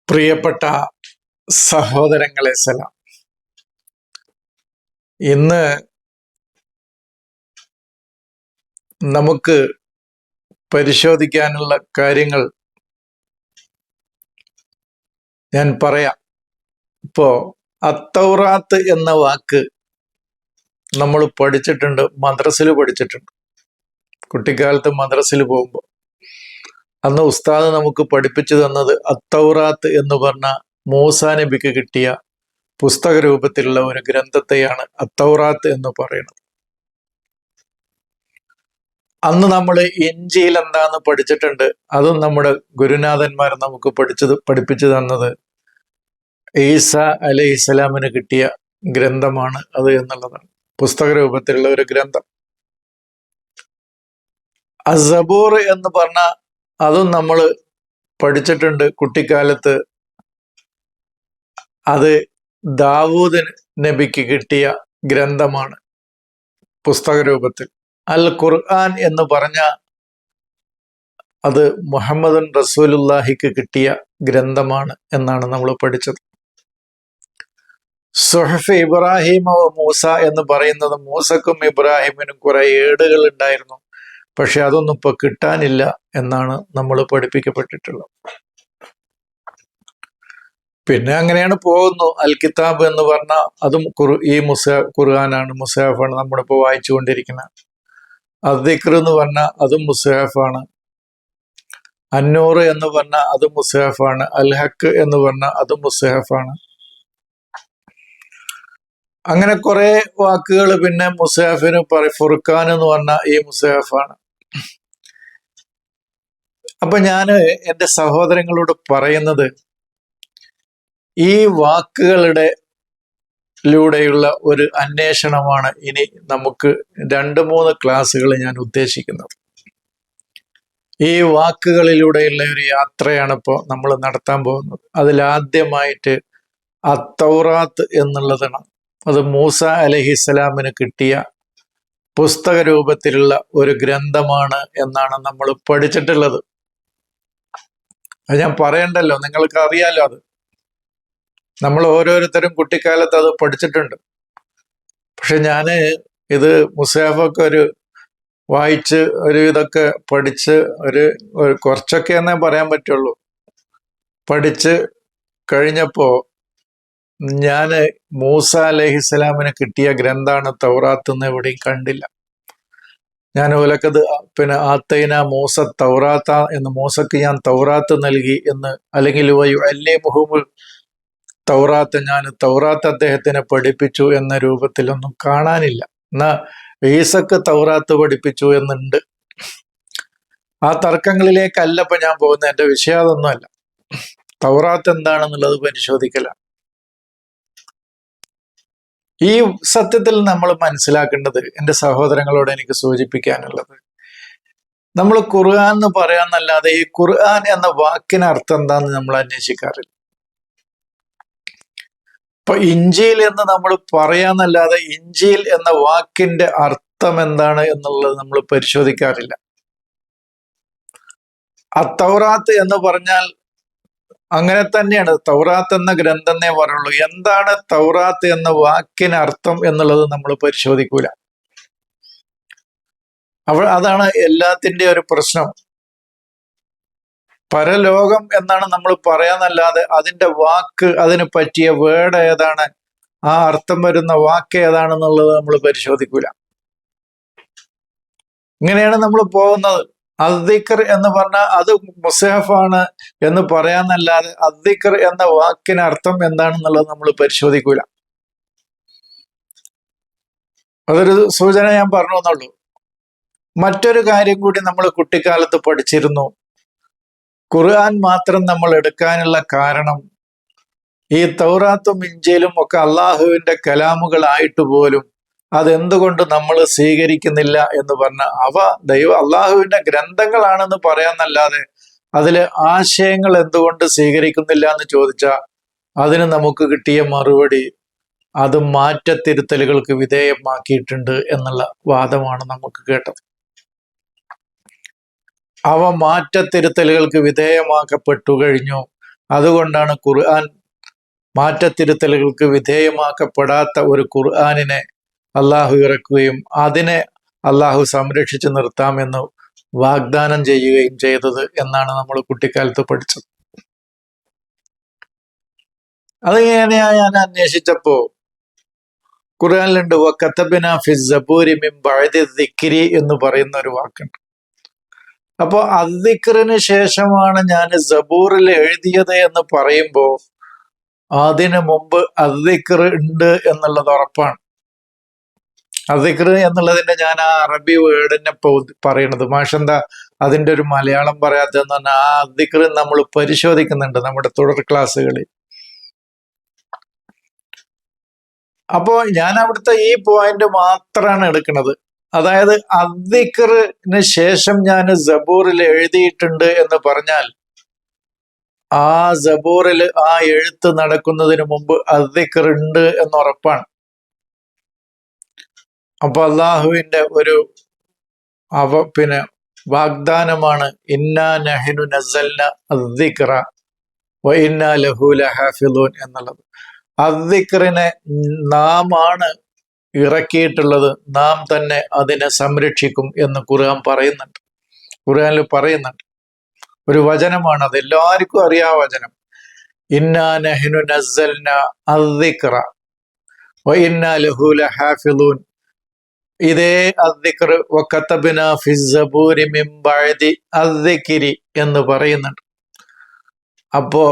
പ്രിയപ്പെട്ട സഹോദരങ്ങളെ സലാം. ഇന്ന് നമുക്ക് പരിശോധിക്കാനുള്ള കാര്യങ്ങൾ ഞാൻ പറയാം. ഇപ്പോ അത്തൗറാത്ത് എന്ന വാക്ക് നമ്മൾ പഠിച്ചിട്ടുണ്ട്, മദ്രസയിൽ പഠിച്ചിട്ടുണ്ട്. കുട്ടിക്കാലത്ത് മദ്രസയിൽ പോകുമ്പോൾ അന്ന് ഉസ്താദ് നമുക്ക് പഠിപ്പിച്ചു തന്നത് അത്തൗറാത്ത് എന്ന് പറഞ്ഞ മൂസാ നബിക്ക് കിട്ടിയ പുസ്തക രൂപത്തിലുള്ള ഒരു ഗ്രന്ഥത്തെയാണ് അത്തൗറാത്ത് എന്ന് പറയുന്നത്. അന്ന് നമ്മൾ ഇഞ്ചിയിൽ എന്താന്ന് പഠിച്ചിട്ടുണ്ട്. അതും നമ്മുടെ ഗുരുനാഥന്മാർ നമുക്ക് പഠിപ്പിച്ചു തന്നത് ഈസ അലൈഹിസ്സലാമിന് കിട്ടിയ ഗ്രന്ഥമാണ് അത് എന്നുള്ളതാണ്. പുസ്തക രൂപത്തിലുള്ള ഒരു ഗ്രന്ഥം. അസബൂർ എന്ന് പറഞ്ഞ അതും നമ്മൾ പഠിച്ചിട്ടുണ്ട് കുട്ടിക്കാലത്ത്. അത് ദാവൂദ് നബിക്ക് കിട്ടിയ ഗ്രന്ഥമാണ് പുസ്തക രൂപത്തിൽ. അൽ ഖുർആൻ എന്ന് പറഞ്ഞ അത് മുഹമ്മദുൻ റസൂലുള്ളാഹിക്ക് കിട്ടിയ ഗ്രന്ഥമാണ് എന്നാണ് നമ്മൾ പഠിച്ചത്. സുഹഫ് ഇബ്രാഹിം മൂസ എന്ന് പറയുന്നത് മൂസക്കും ഇബ്രാഹിമിനും കുറെ ഏടുകൾ ഉണ്ടായിരുന്നു. പക്ഷെ അതൊന്നും ഇപ്പൊ കിട്ടാനില്ല എന്നാണ് നമ്മൾ പഠിപ്പിക്കപ്പെട്ടിട്ടുള്ളത്. പിന്നെ അങ്ങനെയാണ് പോകുന്നു. അൽ കിതാബ് എന്ന് പറഞ്ഞാൽ അതും ഈ ഖുർആനാണ്, മുസ്ഹഫാണ് നമ്മളിപ്പോൾ വായിച്ചുകൊണ്ടിരിക്കുന്നത്. അദ്ദിക്ർ എന്ന് പറഞ്ഞാൽ അതും മുസ്ഹഫാണ്. അന്നൂർ എന്ന് പറഞ്ഞാൽ അതും മുസ്ഹഫാണ്. അൽ ഹക്ക് എന്ന് പറഞ്ഞാൽ അതും മുസ്ഹഫാണ്. അങ്ങനെ കുറെ വാക്കുകൾ പിന്നെ മുസ്ഹഫിന് ഫുർഖാൻ എന്ന് പറഞ്ഞാൽ ഈ മുസ്ഹഫാണ്. അപ്പൊ ഞാൻ എൻ്റെ സഹോദരങ്ങളോട് പറയുന്നത്, ഈ വാക്കുകളുടെയിലൂടെയുള്ള ഒരു അന്വേഷണമാണ് ഇനി നമുക്ക് 2-3 ക്ലാസ്സുകൾ ഞാൻ ഉദ്ദേശിക്കുന്നത്. ഈ വാക്കുകളിലൂടെയുള്ള ഒരു യാത്രയാണ് ഇപ്പോൾ നമ്മൾ നടത്താൻ പോകുന്നത്. അതിലാദ്യമായിട്ട് അത്തൗറാത്ത് എന്നുള്ളതാണ്. അത് മൂസ അലൈഹിസ്സലാമിന് കിട്ടിയ പുസ്തക രൂപത്തിലുള്ള ഒരു ഗ്രന്ഥമാണ് എന്നാണ് നമ്മൾ പഠിച്ചിട്ടുള്ളത്. അത് ഞാൻ പറയണ്ടല്ലോ, നിങ്ങൾക്ക് അറിയാലോ. അത് നമ്മൾ ഓരോരുത്തരും കുട്ടിക്കാലത്ത് അത് പഠിച്ചിട്ടുണ്ട്. പക്ഷെ ഞാൻ ഇത് മുസ്ഹഫൊക്കെ വായിച്ച് ഇതൊക്കെ പഠിച്ച് കുറച്ചൊക്കെ എന്നേ പറയാൻ പറ്റുള്ളൂ. പഠിച്ച് കഴിഞ്ഞപ്പോ ഞാൻ മൂസ അലൈഹിസ്സലാമിന് കിട്ടിയ ഗ്രന്ഥാണ് തൗറാത്ത് എന്ന് എവിടെയും കണ്ടില്ല. ഞാൻ ഓലക്കത് പിന്നെ ആത്തൈന മൂസ തൗറാത്ത എന്ന്, മൂസക്ക് ഞാൻ തൗറാത്ത് നൽകി എന്ന്, അല്ലെങ്കിൽ അല്ലിമുഹുമുൽ തൗറാത്ത്, ഞാൻ തൗറാത്ത് അദ്ദേഹത്തിനെ പഠിപ്പിച്ചു എന്ന രൂപത്തിലൊന്നും കാണാനില്ല. എന്നാ ഈസക്ക് തൗറാത്ത് പഠിപ്പിച്ചു എന്നുണ്ട്. ആ തർക്കങ്ങളിലേക്കല്ല ഇപ്പൊ ഞാൻ പോകുന്നത്. എൻ്റെ വിഷയം അതൊന്നുമല്ല. തൗറാത്ത് എന്താണെന്നുള്ളത് പരിശോധിക്കലാണ്. ഈ സത്യത്തിൽ നമ്മൾ മനസ്സിലാക്കേണ്ടത്, എൻ്റെ സഹോദരങ്ങളോട് എനിക്ക് സൂചിപ്പിക്കാനുള്ളത്, നമ്മൾ ഖുർആൻ എന്ന് പറയാന്നല്ലാതെ ഈ ഖുർആൻ എന്ന വാക്കിന് അർത്ഥം എന്താന്ന് നമ്മൾ അന്വേഷിക്കാറില്ല. ഇപ്പൊ ഇഞ്ചീൽ എന്ന് നമ്മൾ പറയാന്നല്ലാതെ ഇഞ്ചീൽ എന്ന വാക്കിന്റെ അർത്ഥം എന്താണ് എന്നുള്ളത് നമ്മൾ പരിശോധിക്കാറില്ല. തൗറാത്ത് എന്ന് പറഞ്ഞാൽ അങ്ങനെ തന്നെയാണ്. തൗറാത്ത് എന്ന ഗ്രന്ഥന്നേ പറയുള്ളൂ. എന്താണ് തൗറാത്ത് എന്ന വാക്കിന് അർത്ഥം എന്നുള്ളത് നമ്മൾ പരിശോധിക്കൂല. അതാണ് എല്ലാത്തിൻ്റെ ഒരു പ്രശ്നം. പരലോകം എന്നാണ് നമ്മൾ പറയാന്നല്ലാതെ അതിൻ്റെ വാക്ക്, അതിന് പറ്റിയ വേർഡ് ഏതാണ്, ആ അർത്ഥം വരുന്ന വാക്ക് ഏതാണെന്നുള്ളത് നമ്മൾ പരിശോധിക്കൂല. ഇങ്ങനെയാണ് നമ്മൾ പോകുന്നത്. അദ്ദിക്ർ എന്ന് പറഞ്ഞാൽ അത് മുസ്ഹഫാണ് എന്ന് പറയാന്നല്ലാതെ അദ്ദിക്ർ എന്ന വാക്കിന് അർത്ഥം എന്താണെന്നുള്ളത് നമ്മൾ പരിശോധിക്കൂല. അതൊരു സൂചന ഞാൻ പറഞ്ഞു എന്നുള്ളൂ. മറ്റൊരു കാര്യം കൂടി നമ്മൾ കുട്ടിക്കാലത്ത് പഠിച്ചിരുന്നു. ഖുർആൻ മാത്രം നമ്മൾ എടുക്കാനുള്ള കാരണം, ഈ തൗറാത്തും ഇഞ്ചീലും ഒക്കെ അള്ളാഹുവിന്റെ കലാമുകളായിട്ട് പോലും അതെന്തുകൊണ്ട് നമ്മൾ സ്വീകരിക്കുന്നില്ല എന്ന് പറഞ്ഞാൽ, അവ അള്ളാഹുവിന്റെ ഗ്രന്ഥങ്ങളാണെന്ന് പറയാന്നല്ലാതെ അതിലെ ആശയങ്ങൾ എന്തുകൊണ്ട് സ്വീകരിക്കുന്നില്ല എന്ന് ചോദിച്ചാൽ അതിന് നമുക്ക് കിട്ടിയ മറുപടി, അത് മാറ്റത്തിരുത്തലുകൾക്ക് വിധേയമാക്കിയിട്ടുണ്ട് എന്നുള്ള വാദമാണ് നമുക്ക് കേട്ടത്. അവ മാറ്റത്തിരുത്തലുകൾക്ക് വിധേയമാക്കപ്പെട്ടു കഴിഞ്ഞു. അതുകൊണ്ടാണ് ഖുർആൻ മാറ്റത്തിരുത്തലുകൾക്ക് വിധേയമാക്കപ്പെടാത്ത ഒരു ഖുർആനിനെ അള്ളാഹു ഇറക്കുകയും അതിനെ അള്ളാഹു സംരക്ഷിച്ചു നിർത്താമെന്ന് വാഗ്ദാനം ചെയ്യുകയും ചെയ്തത് എന്നാണ് നമ്മൾ കുട്ടിക്കാലത്ത് പഠിച്ചത്. അത് ഞാൻ അന്വേഷിച്ചപ്പോ ഖുർആനിലുണ്ട് വകതബനാ ഫി സബൂരി മിൻ ബഅദി ദിക്രി എന്ന് പറയുന്ന ഒരു വാക്കുണ്ട്. അപ്പോ അദ്ദിക്റിന് ശേഷമാണ് ഞാൻ സബൂറിൽ എഴുതിയത് എന്ന് പറയുമ്പോൾ അതിനു മുമ്പ് അദ്ദിക്ർ ഉണ്ട് എന്നുള്ളത് ഉറപ്പാണ്. അദ്ദിക്ർ എന്നുള്ളതിന്റെ ഞാൻ ആ അറബി വേർഡിനെ പറയണത്. മാഷെന്താ അതിന്റെ ഒരു മലയാളം പറയാത്തതെന്ന് പറഞ്ഞാൽ ആ അദ്ദിക്ർ നമ്മൾ പരിശോധിക്കുന്നുണ്ട് നമ്മുടെ തുടർ ക്ലാസ്സുകളിൽ. അപ്പോ ഞാൻ അവിടുത്തെ ഈ പോയിന്റ് മാത്രമാണ് എടുക്കുന്നത്. അതായത് അദ്ദിക്റിന് ശേഷം ഞാൻ സബൂറിൽ എഴുതിയിട്ടുണ്ട് എന്ന് പറഞ്ഞാൽ ആ സബൂറിൽ ആ എഴുത്ത് നടക്കുന്നതിന് മുമ്പ് അദ്ദിക്ർ ഉണ്ട് എന്ന് ഉറപ്പാണ്. അപ്പൊ അള്ളാഹുവിന്റെ ഒരു പിന്നെ വാഗ്ദാനമാണ് ഇന്നാ നഹ്നു നസ്സൽന അദ്ദിക്റ വ ഇന്നാ ലഹു ലഹാഫിളൂൻ എന്നുള്ളത്. അദ്ദിക്റിനെ നാം ആണ് ഇറക്കിയിട്ടുള്ളത്, നാം തന്നെ അതിനെ സംരക്ഷിക്കും എന്ന് ഖുർആൻ പറയുന്നുണ്ട്. ഖുർആനിൽ പറയുന്നുണ്ട്, ഒരു വചനമാണ്, അത് എല്ലാവർക്കും അറിയാ വചനം. ഇന്നാ നഹ്നു നസ്സൽന അദ്ദിക്റ വ ഇന്നാ ലഹു ലഹാഫിളൂൻ. ഇതേ അദ്ദിക്ർ വകതബ്നാ ഫി സബൂരി മിൻ ബഅദി അദ്ദിക്രി എന്ന് പറയുന്നുണ്ട്. അപ്പോ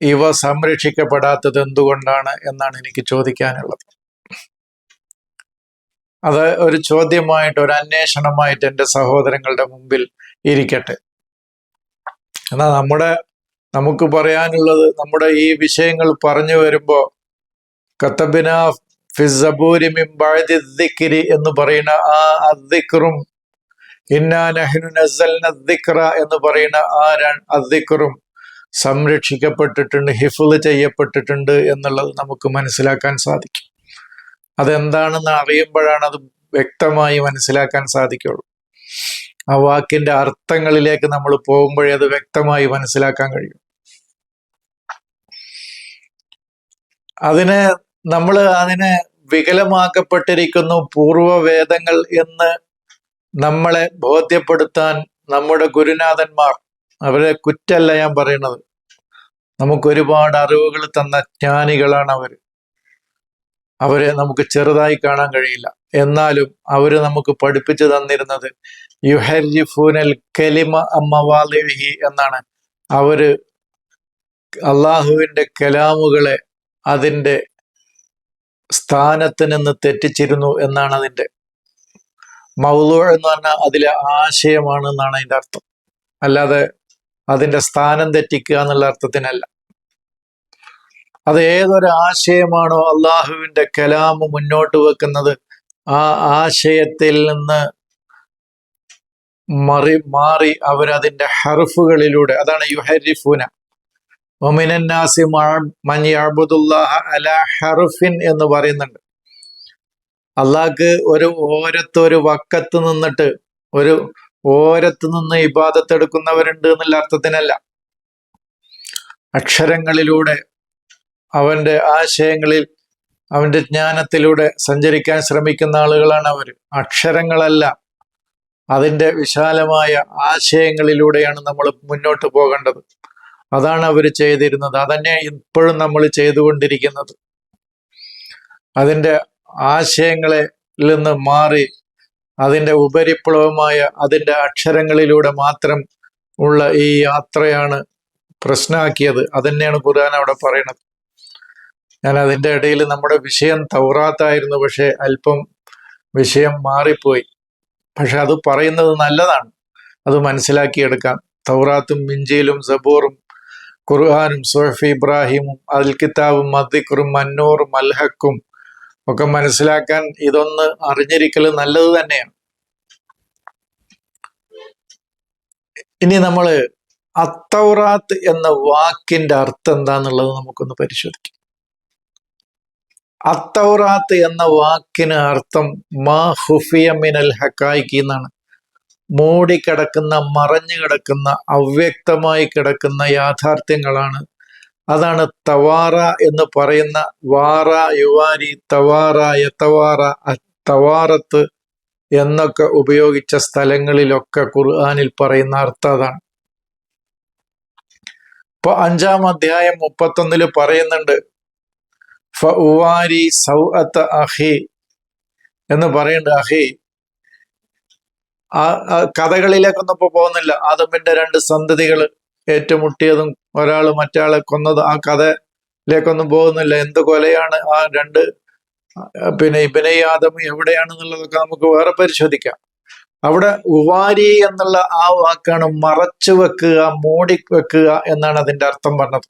ഇവ സംരക്ഷിക്കപ്പെടാത്തത് എന്തുകൊണ്ടാണ് എന്നാണ് എനിക്ക് ചോദിക്കാനുള്ളത്. അത് ഒരു ചോദ്യമായിട്ട്, ഒരു അന്വേഷണമായിട്ട് എൻ്റെ സഹോദരങ്ങളുടെ മുമ്പിൽ ഇരിക്കട്ടെ. എന്നാൽ നമുക്ക് പറയാനുള്ളത്, നമ്മുടെ ഈ വിഷയങ്ങൾ പറഞ്ഞു വരുമ്പോ കതബ്നാ ഫി സബൂരി മിൻ ബഅദി ദിക്രി എന്ന് പറയുന്ന ആ അദ്ദിക്റും ഇന്നാ നഹ്നു നസ്സൽന അദ്ദിക്റ എന്ന് പറയുന്ന ആ അദ്ദിക്റും സംരക്ഷിക്കപ്പെട്ടിട്ടുണ്ട്, ഹിഫ്ള് ചെയ്യപ്പെട്ടിട്ടുണ്ട് എന്നുള്ളത് നമുക്ക് മനസ്സിലാക്കാൻ സാധിക്കും. അതെന്താണെന്ന് അറിയുമ്പോഴാണ് അത് വ്യക്തമായി മനസ്സിലാക്കാൻ സാധിക്കുള്ളൂ. ആ വാക്കിന്റെ അർത്ഥങ്ങളിലേക്ക് നമ്മൾ പോകുമ്പോഴേ അത് വ്യക്തമായി മനസ്സിലാക്കാൻ കഴിയും. അതിനെ വികലമാക്കപ്പെട്ടിരിക്കുന്നു പൂർവവേദങ്ങൾ എന്ന് നമ്മളെ ബോധ്യപ്പെടുത്താൻ നമ്മുടെ ഗുരുനാഥന്മാർ, അവരെ കുറ്റല്ല ഞാൻ പറയുന്നത്, നമുക്ക് ഒരുപാട് അറിവുകൾ തന്ന ജ്ഞാനികളാണ് അവരെ നമുക്ക് ചെറുതായി കാണാൻ കഴിയില്ല. എന്നാലും അവര് നമുക്ക് പഠിപ്പിച്ചു തന്നിരുന്നത് യുഹരിഫൂനൽ കലിമ അമ്മവാലിഹി എന്നാണ്. അവര് അള്ളാഹുവിന്റെ കലാമുകളെ അതിൻ്റെ സ്ഥാനത്ത് നിന്ന് തെറ്റിച്ചിരുന്നു എന്നാണ് അതിൻ്റെ മൗലൂ എന്ന് പറഞ്ഞാൽ അതിലെ ആശയമാണ് എന്നാണ് അതിൻ്റെ അർത്ഥം. അല്ലാതെ അതിൻ്റെ സ്ഥാനം തെറ്റിക്കുക എന്നുള്ള അർത്ഥത്തിനല്ല. അത് ഏതൊരു ആശയമാണോ അള്ളാഹുവിന്റെ കലാമ് മുന്നോട്ട് വെക്കുന്നത്, ആ ആശയത്തിൽ നിന്ന് മാറി അവരതിന്റെ ഹർഫുകളിലൂടെ, അതാണ് യുഹരിഫൂന. വമിനന്നാസി മൻ യഅ്ബുദുല്ലാഹ അലാ ഹർഫിൻ എന്ന് പറയുന്നുണ്ട്. അള്ളാഹ്ക്ക് ഒരു വക്കത്ത് നിന്നിട്ട് ഒരു ഓരത്ത് നിന്ന് ഇബാദത്ത് എടുക്കുന്നവരുണ്ട് എന്നുള്ള അർത്ഥത്തിനല്ല. അക്ഷരങ്ങളിലൂടെ അവന്റെ ആശയങ്ങളിൽ അവന്റെ ജ്ഞാനത്തിലൂടെ സഞ്ചരിക്കാൻ ശ്രമിക്കുന്ന ആളുകളാണ് അവർ. അക്ഷരങ്ങളല്ല, അതിൻ്റെ വിശാലമായ ആശയങ്ങളിലൂടെയാണ് നമ്മൾ മുന്നോട്ട് പോകേണ്ടത്. അതാണ് അവർ ചെയ്തിരുന്നത്, അതന്നെ ഇപ്പോഴും നമ്മൾ ചെയ്തുകൊണ്ടിരിക്കുന്നത്. അതിൻ്റെ ആശയങ്ങളിൽ നിന്ന് മാറി അതിൻ്റെ ഉപരിപ്ലവമായ അതിൻ്റെ അക്ഷരങ്ങളിലൂടെ മാത്രം ഉള്ള ഈ യാത്രയാണ് പ്രശ്നമാക്കിയത്. അതന്നെയാണ് ഖുർആൻ അവിടെ പറയുന്നത്. ഞാൻ അതിൻ്റെ ഇടയിൽ നമ്മുടെ വിഷയം തൗറാത്തായിരുന്നു, പക്ഷെ അല്പം വിഷയം മാറിപ്പോയി. പക്ഷെ അത് പറയുന്നത് നല്ലതാണ്, അത് മനസ്സിലാക്കിയെടുക്കാം. തൗറാത്തും ഇഞ്ചീലും സബൂറും ഖുർആനും സുഹഫ് ഇബ്രാഹിമും അൽ കിതാബും അദ്ദിക്റും അന്നൂറും അൽഹക്കും ഒക്കെ മനസ്സിലാക്കാൻ ഇതൊന്ന് അറിഞ്ഞിരിക്കൽ നല്ലത് തന്നെയാണ്. ഇനി നമ്മൾ അത്തൗറാത്ത് എന്ന വാക്കിന്റെ അർത്ഥം എന്താന്നുള്ളത് നമുക്കൊന്ന് പരിശോധിക്കാം. അത്തൗറാത്ത് എന്ന വാക്കിന് അർത്ഥം മാ ഖുഫിയ മിനൽ ഹഖായിഖ് എന്നാണ്. മൂടിക്കിടക്കുന്ന, മറഞ്ഞു കിടക്കുന്ന, അവ്യക്തമായി കിടക്കുന്ന യാഥാർത്ഥ്യങ്ങളാണ് അതാണ് തവാറ എന്ന് പറയുന്ന വാറ യുവാരി തവാറ യത്തവാറ തവാറത്ത് എന്നൊക്കെ ഉപയോഗിച്ച സ്ഥലങ്ങളിലൊക്കെ ഖുർആനിൽ പറയുന്ന അർത്ഥം അതാണ്. ഇപ്പൊ 5-ാം അധ്യായം 31 പറയുന്നുണ്ട് ഫഉവാരി സൗഅത്ത അഖി എന്ന് പറയുന്നുണ്ട്. അഖി ആ കഥകളിലേക്കൊന്നും ഇപ്പൊ പോകുന്നില്ല. ആദമിന്റെ 2 സന്തതികൾ ഏറ്റുമുട്ടിയതും ഒരാൾ മറ്റയാളെ കൊന്നതും ആ കഥയിലേക്കൊന്നും പോകുന്നില്ല. എന്ത് കൊലയാണ് ആ 2 ഇബ്നൈ ആദം എവിടെയാണെന്നുള്ളതൊക്കെ നമുക്ക് വേറെ പരിശോധിക്കാം. അവിടെ ഉവാരി എന്നുള്ള ആ വാക്കാണ് മറച്ചു വെക്കുക, മൂടി വെക്കുക എന്നാണ് അതിന്റെ അർത്ഥം പറഞ്ഞത്.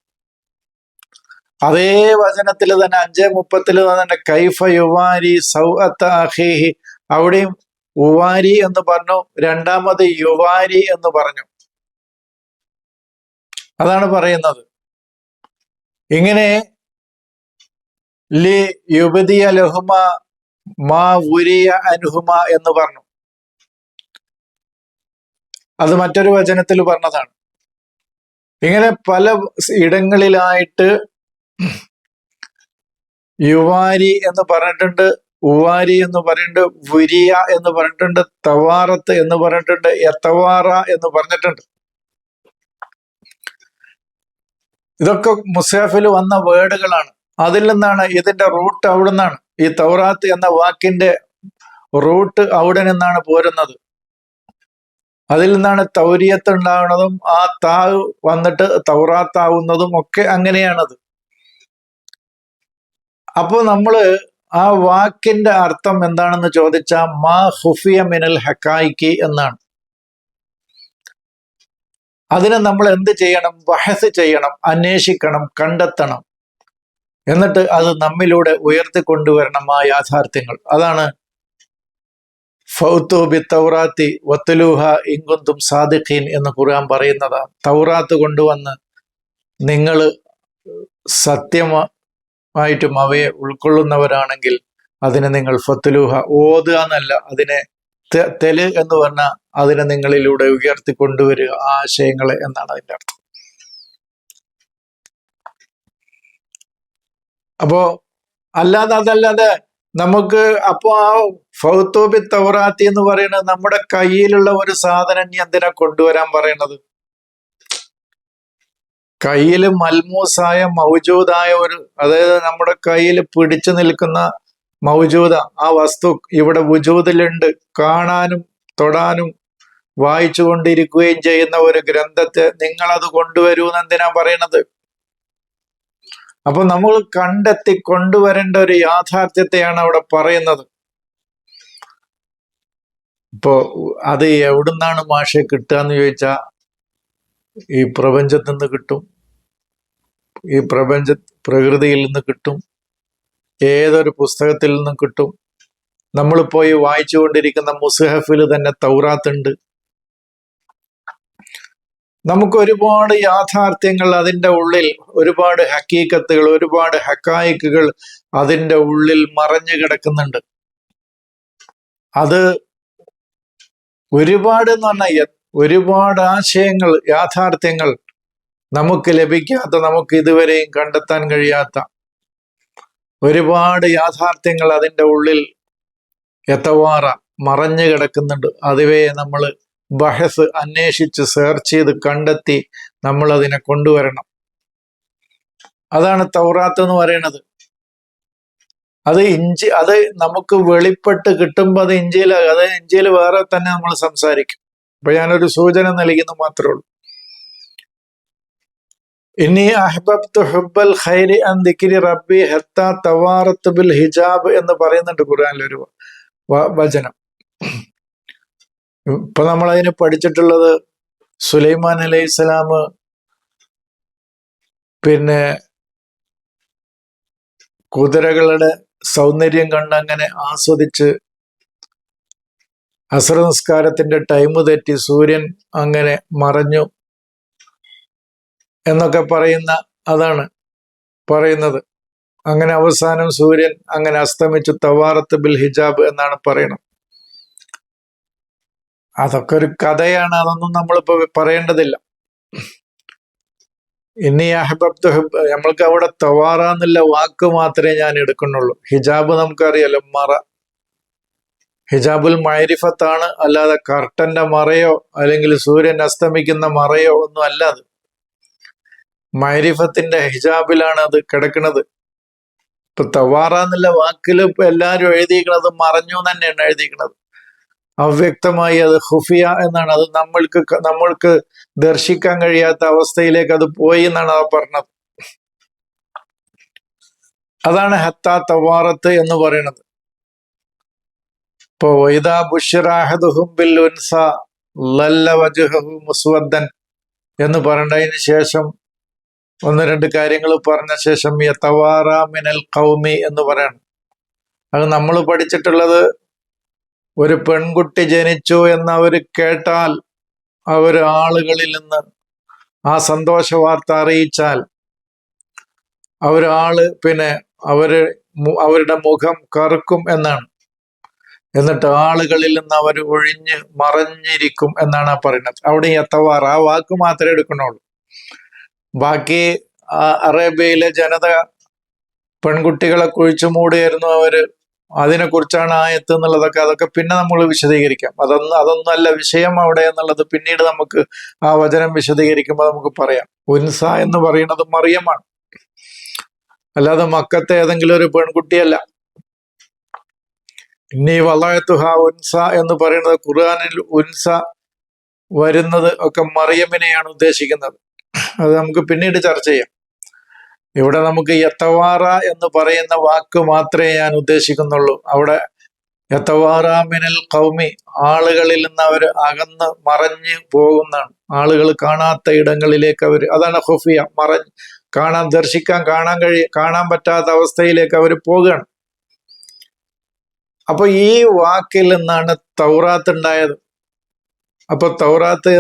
അതേ വചനത്തിൽ തന്നെ 5:30 തന്നെ കൈഫ യുവാരി സൗഅത്ത അഖീഹി, അവിടെയും ഉവാരി എന്ന് പറഞ്ഞു, രണ്ടാമത് യുവാരി എന്ന് പറഞ്ഞു. അതാണ് പറയുന്നത്. ഇങ്ങനെ ലി യുബദിയ ലഹുമ മാ ഉരിയ അനുഹുമ എന്ന് പറഞ്ഞു. അത് മറ്റൊരു വചനത്തിൽ പറഞ്ഞതാണ്. ഇങ്ങനെ പല ഇടങ്ങളിലായിട്ട് യുവാരി എന്ന് പറഞ്ഞിട്ടുണ്ട്, ഉവാരി എന്ന് പറഞ്ഞിട്ടുണ്ട്, വുരിയ എന്ന് പറഞ്ഞിട്ടുണ്ട്, തവാറത്ത് എന്ന് പറഞ്ഞിട്ടുണ്ട്, യത്തവാറ എന്ന് പറഞ്ഞിട്ടുണ്ട്. ഇതൊക്കെ മുസാഫിൽ വന്ന വേർഡുകളാണ്. അതിൽ നിന്നാണ് ഇതിന്റെ റൂട്ട് അവിടെ നിന്നാണ്. ഈ തൗറാത്ത് എന്ന വാക്കിന്റെ റൂട്ട് അവിടെ നിന്നാണ് പോരുന്നത്. അതിൽ നിന്നാണ് തൗരിയത്ത് ഉണ്ടാകുന്നതും ആ താവ് വന്നിട്ട് തൗറാത്താവുന്നതും ഒക്കെ അങ്ങനെയാണത്. അപ്പൊ നമ്മള് ആ വാക്കിന്റെ അർത്ഥം എന്താണെന്ന് ചോദിച്ചാൽ മാ ഹുഫിയ മിനൽ ഹക്കായിക്ക് എന്നാണ്. അതിനെ നമ്മൾ എന്ത് ചെയ്യണം? ബഹസ് ചെയ്യണം, അന്വേഷിക്കണം, കണ്ടെത്തണം. എന്നിട്ട് അത് നമ്മിലൂടെ ഉയർത്തിക്കൊണ്ടുവരണം ആ യാഥാർത്ഥ്യങ്ങൾ. അതാണ് ഫൗതു ബി തൗറാത്തി വത്തുലൂഹ ഇൻകുന്തും സാദിഖീൻ എന്ന് ഖുർആൻ പറയുന്നതാണ്. തൗറാത്ത് കൊണ്ടുവന്ന് നിങ്ങൾ സത്യമായിട്ടും അവയെ ഉൾക്കൊള്ളുന്നവരാണെങ്കിൽ അതിനെ നിങ്ങൾ ഫത്തുലൂഹ ഓതുക എന്നല്ല, അതിനെ തെല് എന്ന് പറഞ്ഞാൽ അതിനെ നിങ്ങളിലൂടെ ഉയർത്തിക്കൊണ്ടുവരിക ആശയങ്ങളെ എന്നാണ് അതിൻ്റെ അർത്ഥം. അപ്പോ അതല്ലാതെ നമുക്ക് അപ്പോ ആ ഫൗത്തോബി തൗറാത്തി എന്ന് പറയുന്നത് നമ്മുടെ കയ്യിലുള്ള ഒരു സാധനം ഇനി എന്തിനാ കൊണ്ടുവരാൻ പറയണത്? കയ്യിൽ മൽമൂസായ മൗജൂദായ ഒരു, അതായത് നമ്മുടെ കയ്യിൽ പിടിച്ചു നിൽക്കുന്ന മൗജൂദ ആ വസ്തു ഇവിടെ വുജൂദിലുണ്ട്, കാണാനും തൊടാനും വായിച്ചു കൊണ്ടിരിക്കുകയും ചെയ്യുന്ന ഒരു ഗ്രന്ഥത്തെ നിങ്ങളത് കൊണ്ടുവരൂ എന്നെന്തിനാ പറയണത്? അപ്പൊ നമ്മൾ കണ്ടെത്തി കൊണ്ടുവരേണ്ട ഒരു യാഥാർത്ഥ്യത്തെയാണ് അവിടെ പറയുന്നത്. ഇപ്പോ അത് എവിടുന്നാണ് മാഷെ കിട്ടുക എന്ന് ചോദിച്ചാൽ ഈ പ്രപഞ്ചത്തിൽ നിന്ന് കിട്ടും, ഈ പ്രകൃതിയിൽ നിന്ന് കിട്ടും, ഏതൊരു പുസ്തകത്തിൽ നിന്നും കിട്ടും. നമ്മളിപ്പോ ഈ വായിച്ചു കൊണ്ടിരിക്കുന്ന മുസ്ഹഫിൽ തന്നെ തൗറാത്ത് ഉണ്ട്. നമുക്ക് ഒരുപാട് യാഥാർത്ഥ്യങ്ങൾ അതിൻ്റെ ഉള്ളിൽ, ഒരുപാട് ഹക്കീക്കത്തുകൾ, ഒരുപാട് ഹക്കായിക്കുകൾ അതിൻ്റെ ഉള്ളിൽ മറഞ്ഞു കിടക്കുന്നുണ്ട്. അത് ഒരുപാട് എന്ന് പറഞ്ഞാൽ ഒരുപാട് ആശയങ്ങൾ, യാഥാർത്ഥ്യങ്ങൾ നമുക്ക് ലഭിക്കാത്ത, നമുക്ക് ഇതുവരെയും കണ്ടെത്താൻ കഴിയാത്ത ഒരുപാട് യാഥാർത്ഥ്യങ്ങൾ അതിൻ്റെ ഉള്ളിൽ യത്തവാറ മറഞ്ഞു കിടക്കുന്നുണ്ട്. അതുവേ നമ്മൾ ബഹസ് അന്വേഷിച്ച് സെർച്ച് ചെയ്ത് കണ്ടെത്തി നമ്മൾ അതിനെ കൊണ്ടുവരണം. അതാണ് തൗറാത്ത് എന്ന് പറയുന്നത്. അത് നമുക്ക് വെളിപ്പെട്ട് കിട്ടുമ്പോൾ അത് ഇഞ്ചിയിൽ വേറെ തന്നെ നമ്മൾ സംസാരിക്കും. അപ്പൊ ഞാനൊരു സൂചന നൽകുന്നു മാത്രമേ ഉള്ളൂ. ഇനി അഹ്ബബ്തു ഹുബ്ബൽ ഖൈരി അൻ ദിക്രി റബ്ബി ഹത്താ തവാറത്ത് ബിൽ ഹിജാബ് എന്ന് പറയുന്നുണ്ട് ഖുർആനിലൊരു വചനം. ഇപ്പൊ നമ്മൾ അതിന് പഠിച്ചിട്ടുള്ളത് സുലൈമാൻ അലൈഹിസ്സലാം കുതിരകളുടെ സൗന്ദര്യം കണ്ട് അങ്ങനെ ആസ്വദിച്ച് അസ്ർ നിസ്കാരത്തിന്റെ ടൈം തെറ്റി സൂര്യൻ അങ്ങനെ മറഞ്ഞു എന്നൊക്കെ പറയുന്ന, അതാണ് പറയുന്നത്. അങ്ങനെ അവസാനം സൂര്യൻ അങ്ങനെ അസ്തമിച്ചു, തവാറത്ത് ബിൽ ഹിജാബ് എന്നാണ് പറയുന്നത്. അതൊക്കെ ഒരു കഥയാണ്, അതൊന്നും നമ്മളിപ്പോ പറയേണ്ടതില്ല. ഇനി അഹബബ്തു നമ്മൾക്ക് അവിടെ തവാറ എന്നുള്ള വാക്ക് മാത്രമേ ഞാൻ എടുക്കുന്നുള്ളൂ. ഹിജാബ് നമുക്കറിയാലോ, മറ. ഹിജാബുൽ മഅരിഫത്താണ്, അല്ലാതെ കർട്ടന്റെ മറയോ അല്ലെങ്കിൽ സൂര്യൻ അസ്തമിക്കുന്ന മറയോ ഒന്നും അല്ല. അത് മഅരിഫത്തിന്റെ ഹിജാബിലാണ് അത് കിടക്കുന്നത്. ഇപ്പൊ തവാറ എന്നുള്ള വാക്കിൽ ഇപ്പൊ എല്ലാരും എഴുതിയിരിക്കുന്നത് മറഞ്ഞു തന്നെയാണ് എഴുതിയിരിക്കുന്നത്. അവ്യക്തമായി അത് ഖുഫിയ എന്നാണ്. അത് നമ്മൾക്ക് ദർശിക്കാൻ കഴിയാത്ത അവസ്ഥയിലേക്ക് അത് പോയി എന്നാണ് ആ പറഞ്ഞത്. അതാണ് ഹത്താ തവാറത്ത് എന്ന് പറയുന്നത്. ഇപ്പൊ വൈദാ ബുശ്ശിറ അഹദുഹും ബിൽ ഉൻസ ലല്ല വജ്ഹുഹു മുസ്വദ്ദൻ എന്ന് പറഞ്ഞതിന് ശേഷം ഒന്ന് രണ്ട് കാര്യങ്ങൾ പറഞ്ഞ ശേഷം യതവാറ മിനൽ ഖൗമി എന്ന് പറയണം. അത് നമ്മൾ പഠിച്ചിട്ടുള്ളത്, ഒരു പെൺകുട്ടി ജനിച്ചു എന്നവർ കേട്ടാൽ, അവർ ആളുകളിൽ നിന്ന് ആ സന്തോഷ വാർത്ത അറിയിച്ചാൽ, അവരുടെ മുഖം കറുക്കും എന്നാണ്. എന്നിട്ട് ആളുകളിൽ നിന്ന് അവർ ഒഴിഞ്ഞ് മറഞ്ഞിരിക്കും എന്നാണ് പറയുന്നത്. അവിടെ യതവാറ ആ വാക്ക് മാത്രമേ എടുക്കണുള്ളൂ. ബാക്കി അറേബ്യയിലെ ജനത പെൺകുട്ടികളെ കുഴിച്ചു മൂടിയായിരുന്നു അവര്. അതിനെക്കുറിച്ചാണ് ആയത്ത് എന്നുള്ളതൊക്കെ. അതൊക്കെ പിന്നെ നമ്മൾ വിശദീകരിക്കാം. അതൊന്നും അല്ല വിഷയം അവിടെ എന്നുള്ളത് പിന്നീട് നമുക്ക് ആ വചനം വിശദീകരിക്കുമ്പോൾ നമുക്ക് പറയാം. ഉൻസ എന്ന് പറയുന്നത് മറിയമാണ്, അല്ലാതെ മക്കത്തെ ഏതെങ്കിലും ഒരു പെൺകുട്ടിയല്ല. ഇനി വളയത്തുഹ ഉൻസ എന്ന് പറയുന്നത് ഖുർആനിൽ ഉൻസ വരുന്നത് ഒക്കെ മറിയമിനെയാണ് ഉദ്ദേശിക്കുന്നത്. അത് നമുക്ക് പിന്നീട് ചർച്ച ചെയ്യാം. ഇവിടെ നമുക്ക് യതവാറ എന്ന് പറയുന്ന വാക്ക് മാത്രമേ ഞാൻ ഉദ്ദേശിക്കുന്നുള്ളൂ. അവിടെ യതവാറ മിനൽ ഖൗമി, ആളുകളിൽ നിന്ന് അവർ അകന്ന് മറഞ്ഞു പോകുന്നതാണ്. ആളുകൾ കാണാത്ത ഇടങ്ങളിലേക്ക് അവർ, അതാണ് ഖുഫിയ, കാണാൻ പറ്റാത്ത അവസ്ഥയിലേക്ക് അവർ പോകുകയാണ്. അപ്പൊ ഈ വാക്കിൽ നിന്നാണ് തൗറാത്ത് ഉണ്ടായത്. അപ്പൊ തൗറാത്ത്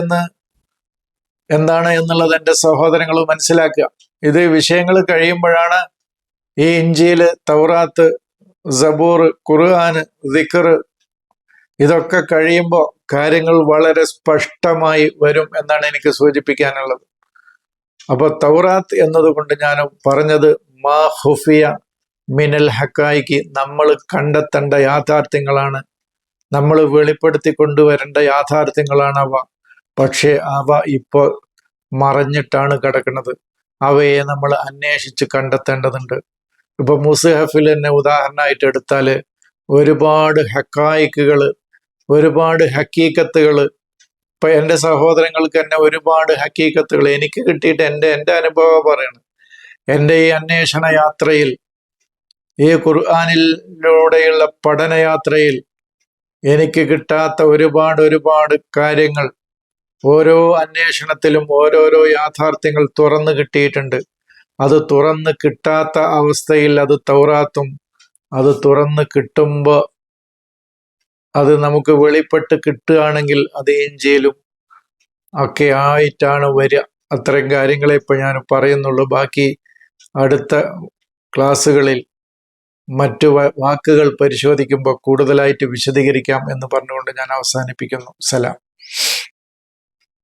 എന്താണ് എന്നുള്ളത് എൻ്റെ സഹോദരങ്ങൾ മനസ്സിലാക്കുക. ഇത് വിഷയങ്ങൾ കഴിയുമ്പോഴാണ് ഈ ഇഞ്ചീല്, തൗറാത്ത്, സബൂർ, ഖുർആന്, ദിക്ർ ഇതൊക്കെ കഴിയുമ്പോൾ കാര്യങ്ങൾ വളരെ സ്പഷ്ടമായി വരും എന്നാണ് എനിക്ക് സൂചിപ്പിക്കാനുള്ളത്. അപ്പൊ തൗറാത്ത് എന്നതുകൊണ്ട് ഞാൻ പറഞ്ഞത് മാ ഖുഫിയ മിനൽ ഹക്കായിക്ക്, നമ്മൾ കണ്ടെത്തേണ്ട യാഥാർത്ഥ്യങ്ങളാണ്, നമ്മൾ വെളിപ്പെടുത്തി കൊണ്ടുവരേണ്ട യാഥാർത്ഥ്യങ്ങളാണ് അവ. പക്ഷെ അവ ഇപ്പോൾ മറഞ്ഞിട്ടാണ് കിടക്കുന്നത്. അവയെ നമ്മൾ അന്വേഷിച്ച് കണ്ടെത്തേണ്ടതുണ്ട്. ഇപ്പൊ മുസ്ഹഫിൽ തന്നെ ഉദാഹരണമായിട്ട് എടുത്താല് ഒരുപാട് ഹക്കായിക്കുകൾ, ഒരുപാട് ഹക്കീക്കത്തുകൾ, ഇപ്പൊ എൻ്റെ സഹോദരങ്ങൾക്ക് തന്നെ ഒരുപാട് ഹക്കീക്കത്തുകൾ എനിക്ക് കിട്ടിയിട്ട് എൻ്റെ അനുഭവം പറയണം. എൻ്റെ ഈ അന്വേഷണ യാത്രയിൽ, ഈ ഖുർആനിലൂടെയുള്ള പഠനയാത്രയിൽ എനിക്ക് കിട്ടാത്ത ഒരുപാട് കാര്യങ്ങൾ, ഓരോ അന്വേഷണത്തിലും ഓരോരോ യാഥാർത്ഥ്യങ്ങൾ തുറന്നു കിട്ടിയിട്ടുണ്ട്. അത് തുറന്ന് കിട്ടാത്ത അവസ്ഥയിൽ അത് തൗറാത്തും, അത് തുറന്ന് കിട്ടുമ്പോൾ അത് നമുക്ക് വെളിപ്പെട്ട് കിട്ടുകയാണെങ്കിൽ അത് ഇഞ്ചീലും ഒക്കെ ആയിട്ടാണ് വരിക. അത്തരം കാര്യങ്ങളെ ഇപ്പൊ ഞാൻ പറയുന്നുള്ളൂ. ബാക്കി അടുത്ത ക്ലാസ്സുകളിൽ മറ്റു വാക്കുകൾ പരിശോധിക്കുമ്പോൾ കൂടുതലായിട്ട് വിശദീകരിക്കാം എന്ന് പറഞ്ഞുകൊണ്ട് ഞാൻ അവസാനിപ്പിക്കുന്നു. സലാം.